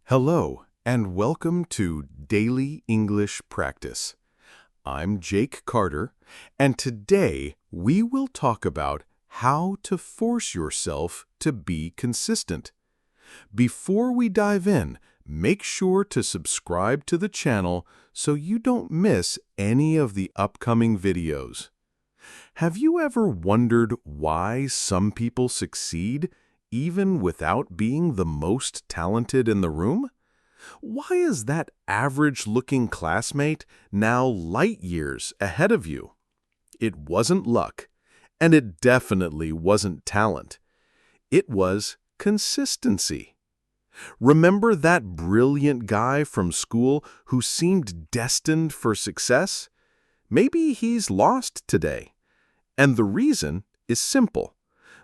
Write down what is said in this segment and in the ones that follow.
Hello, and welcome to Daily English Practice. I'm Jake Carter, and today we will talk about how to force yourself to be consistent. Before we dive in, make sure to subscribe to the channel so you don't miss any of the upcoming videos. Have you ever wondered why some people succeed even without being the most talented in the room? Why is that average-looking classmate now light years ahead of you? It wasn't luck, and it definitely wasn't talent. It was consistency. Remember that brilliant guy from school who seemed destined for success? Maybe he's lost today. And the reason is simple.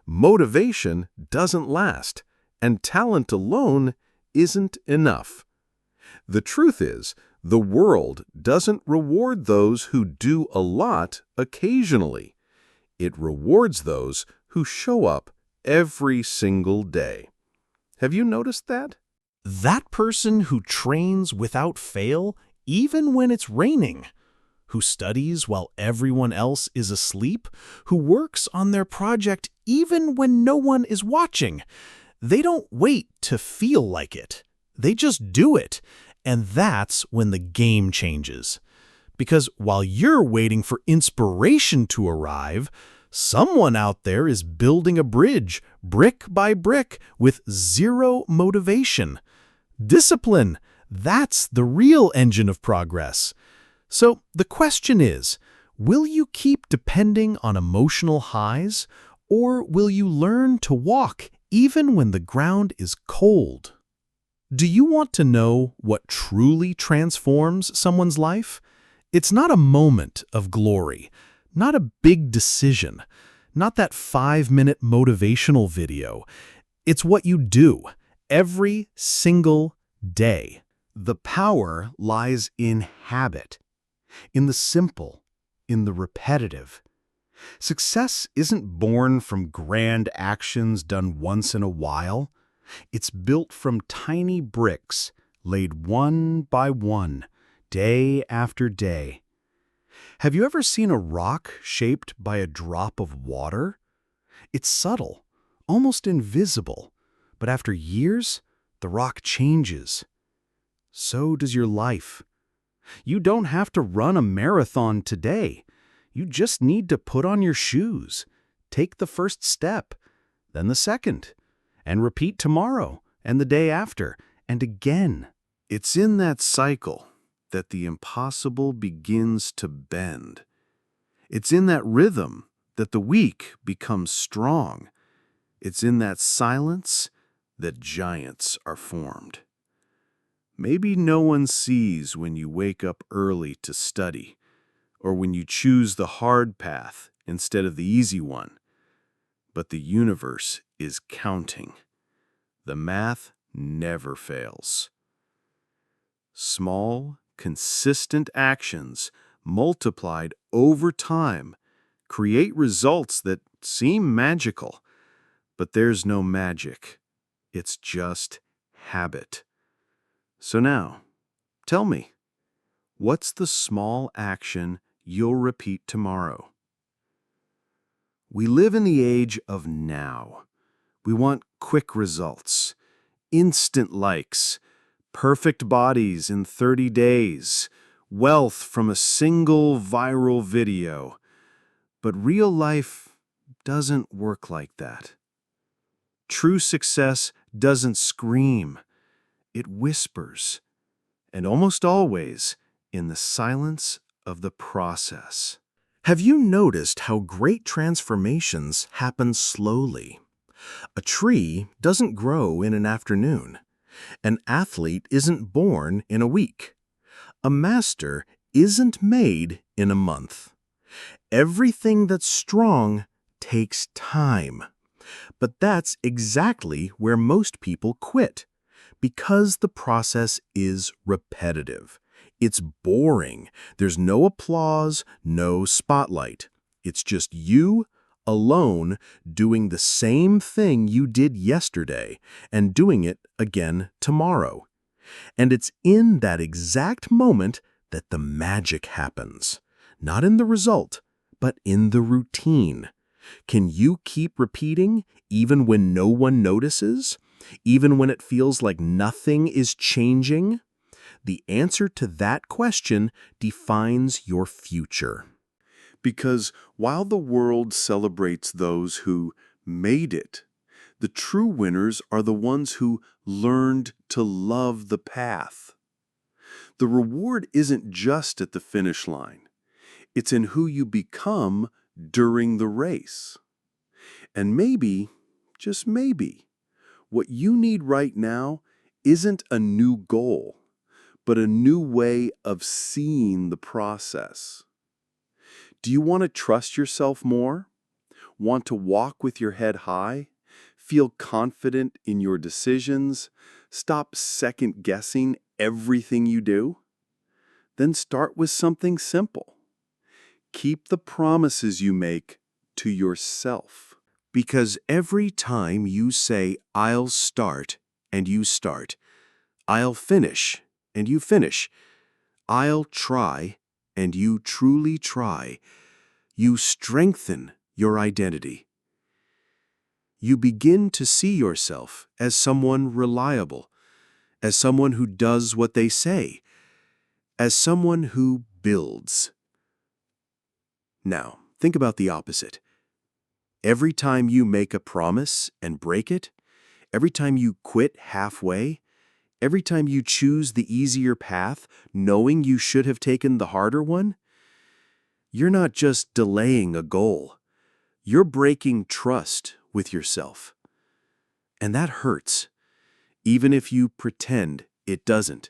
Motivation doesn't last, and talent alone isn't enough. The truth is, the world doesn't reward those who do a lot occasionally. It rewards those who show up every single day. Have you noticed that? That person who trains without fail, even when it's raining, who studies while everyone else is asleep, who works on their project even when no one is watching. They don't wait to feel like it. They just do it. And that's when the game changes. Because while you're waiting for inspiration to arrive, someone out there is building a bridge, brick by brick, with zero motivation. Discipline, that's the real engine of progress. So the question is, will you keep depending on emotional highs, or will you learn to walk even when the ground is cold? Do you want to know what truly transforms someone's life? It's not a moment of glory, not a big decision, not that 5-minute motivational video. It's what you do every single day. The power lies in habit, in the simple, in the repetitive. Success isn't born from grand actions done once in a while. It's built from tiny bricks laid one by one, day after day. Have you ever seen a rock shaped by a drop of water? It's subtle, almost invisible, but after years, the rock changes. So does your life. You don't have to run a marathon today. You just need to put on your shoes, take the first step, then the second, and repeat tomorrow and the day after, and again. It's in that cycle that the impossible begins to bend. It's in that rhythm that the weak becomes strong. It's in that silence that giants are formed. Maybe no one sees when you wake up early to study, or when you choose the hard path instead of the easy one. But the universe is counting. The math never fails. Small, consistent actions multiplied over time create results that seem magical. But there's no magic. It's just habit. So now, tell me, what's the small action you'll repeat tomorrow? We live in the age of now. We want quick results, instant likes, perfect bodies in 30 days, wealth from a single viral video. But real life doesn't work like that. True success doesn't scream. It whispers, and almost always in the silence of the process. Have you noticed how great transformations happen slowly? A tree doesn't grow in an afternoon. An athlete isn't born in a week. A master isn't made in a month. Everything that's strong takes time. But that's exactly where most people quit, because the process is repetitive. It's boring. There's no applause, no spotlight. It's just you, alone, doing the same thing you did yesterday and doing it again tomorrow. And it's in that exact moment that the magic happens. Not in the result, but in the routine. Can you keep repeating even when no one notices? Even when it feels like nothing is changing? The answer to that question defines your future. Because while the world celebrates those who made it, the true winners are the ones who learned to love the path. The reward isn't just at the finish line. It's in who you become during the race. And maybe, just maybe, what you need right now isn't a new goal, but a new way of seeing the process. Do you want to trust yourself more? Want to walk with your head high? Feel confident in your decisions? Stop second-guessing everything you do? Then start with something simple. Keep the promises you make to yourself. Because every time you say, "I'll start," and you start, "I'll finish," and you finish, "I'll try," and you truly try, you strengthen your identity. You begin to see yourself as someone reliable, as someone who does what they say, as someone who builds. Now, think about the opposite. Every time you make a promise and break it, every time you quit halfway, every time you choose the easier path, knowing you should have taken the harder one, you're not just delaying a goal. You're breaking trust with yourself. And that hurts, even if you pretend it doesn't.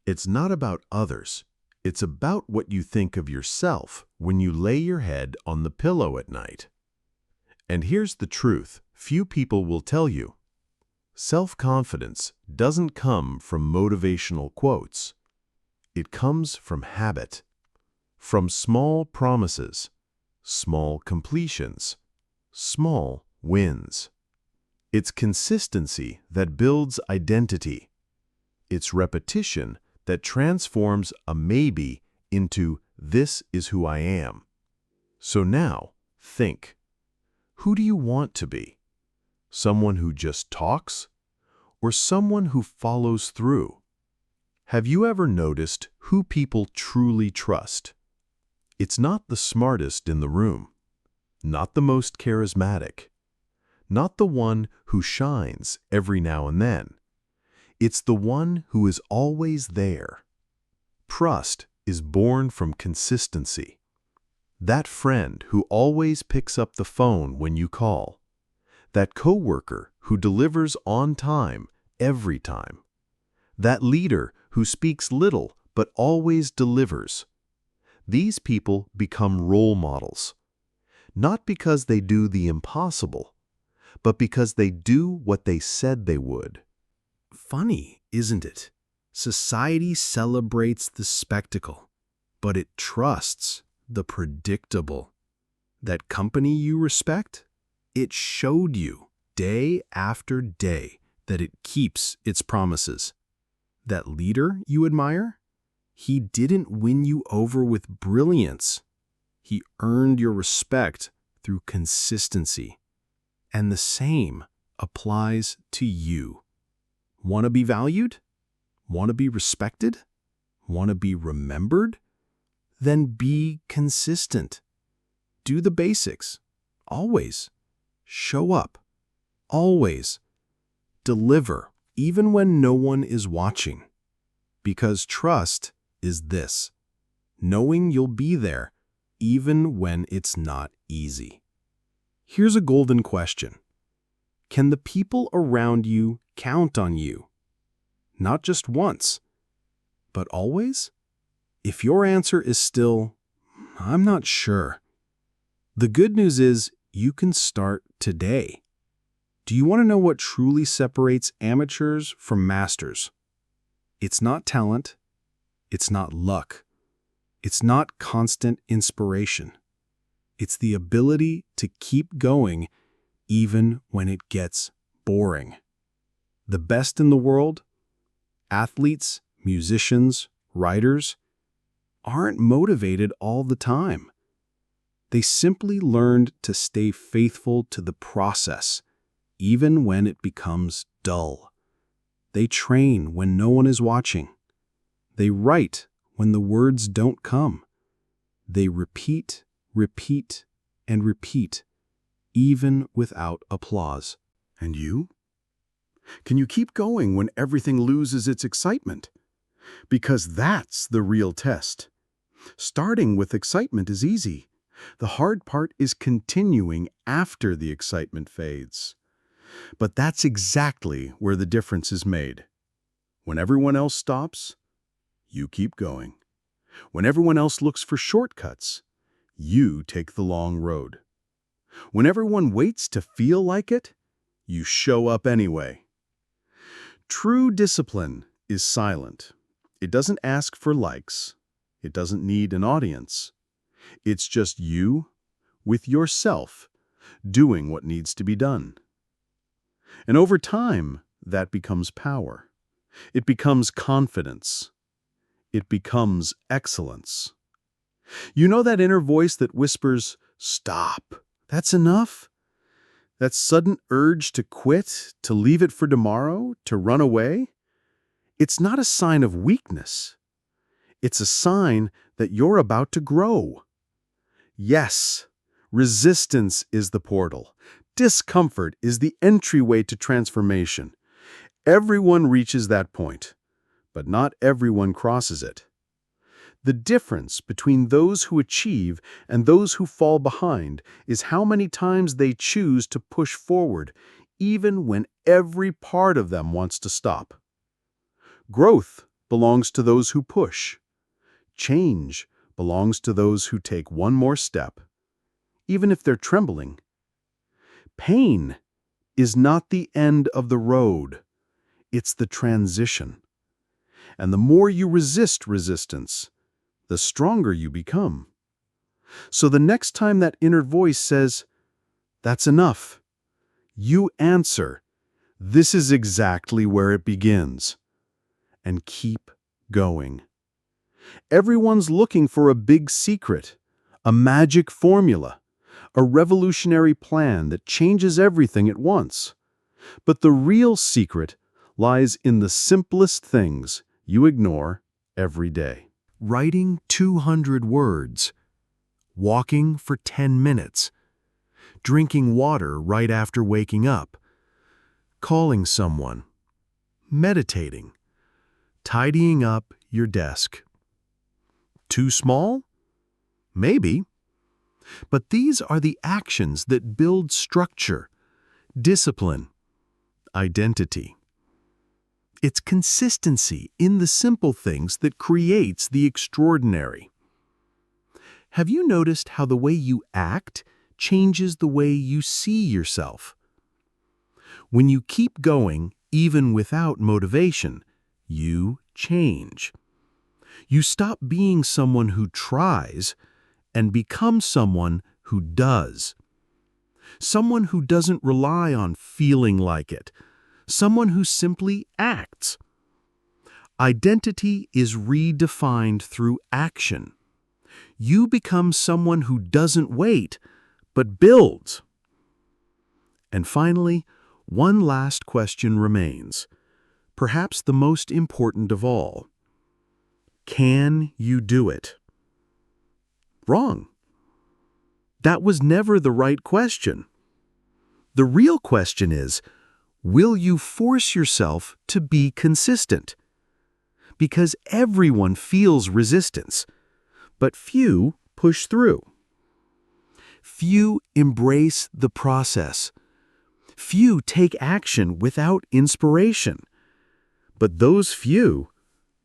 It's not about others. It's about what you think of yourself when you lay your head on the pillow at night. And here's the truth few people will tell you. Self-confidence doesn't come from motivational quotes. It comes from habit, from small promises, small completions, small wins. It's consistency that builds identity. It's repetition that transforms a maybe into "this is who I am." So now, think. Who do you want to be? Someone who just talks? Or someone who follows through? Have you ever noticed who people truly trust? It's not the smartest in the room, not the most charismatic, not the one who shines every now and then. It's the one who is always there. Trust is born from consistency. That friend who always picks up the phone when you call. That coworker who delivers on time every time. That leader who speaks little but always delivers. These people become role models, not because they do the impossible, but because they do what they said they would. Funny, isn't it? Society celebrates the spectacle, but it trusts the predictable. That company you respect, it showed you day after day that it keeps its promises. That leader you admire, he didn't win you over with brilliance. He earned your respect through consistency. And the same applies to you. Want to be valued? Want to be respected? Want to be remembered? Then be consistent. Do the basics. Always. Show up. Always. Deliver, even when no one is watching. Because trust is this: knowing you'll be there, even when it's not easy. Here's a golden question. Can the people around you count on you? Not just once, but always? If your answer is still, "I'm not sure," the good news is you can start today. Do you want to know what truly separates amateurs from masters? It's not talent. It's not luck. It's not constant inspiration. It's the ability to keep going even when it gets boring. The best in the world, Athletes, musicians, writers aren't motivated all the time. They simply learned to stay faithful to the process, even when it becomes dull. They train when no one is watching. They write when the words don't come. They repeat, and repeat, even without applause. And you? Can you keep going when everything loses its excitement? Because that's the real test. Starting with excitement is easy. The hard part is continuing after the excitement fades. But that's exactly where the difference is made. When everyone else stops, you keep going. When everyone else looks for shortcuts, you take the long road. When everyone waits to feel like it, you show up anyway. True discipline is silent. It doesn't ask for likes. It doesn't need an audience. It's just you, with yourself, doing what needs to be done. And over time, that becomes power. It becomes confidence. It becomes excellence. You know that inner voice that whispers, "Stop, that's enough"? That sudden urge to quit, to leave it for tomorrow, to run away? It's not a sign of weakness. It's a sign that you're about to grow. Yes, resistance is the portal. Discomfort is the entryway to transformation. Everyone reaches that point, but not everyone crosses it. The difference between those who achieve and those who fall behind is how many times they choose to push forward, even when every part of them wants to stop. Growth belongs to those who push. Change belongs to those who take one more step, even if they're trembling. Pain is not the end of the road. It's the transition. And the more you resist resistance, the stronger you become. So the next time that inner voice says, "That's enough," you answer, "This is exactly where it begins." And keep going. Everyone's looking for a big secret, a magic formula, a revolutionary plan that changes everything at once. But the real secret lies in the simplest things you ignore every day. Writing 200 words, walking for 10 minutes, drinking water right after waking up, calling someone, meditating, tidying up your desk. Too small? Maybe. But these are the actions that build structure, discipline, identity. It's consistency in the simple things that creates the extraordinary. Have you noticed how the way you act changes the way you see yourself? When you keep going, even without motivation, you change. You stop being someone who tries and become someone who does. Someone who doesn't rely on feeling like it. Someone who simply acts. Identity is redefined through action. You become someone who doesn't wait, but builds. And finally, one last question remains, perhaps the most important of all. Can you do it? Wrong. That was never the right question. The real question is, will you force yourself to be consistent? Because everyone feels resistance, but few push through. Few embrace the process. Few take action without inspiration. But those few,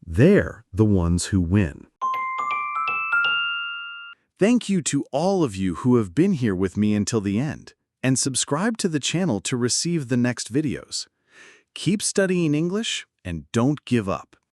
they're the ones who win. Thank you to all of you who have been here with me until the end, and subscribe to the channel to receive the next videos. Keep studying English and don't give up.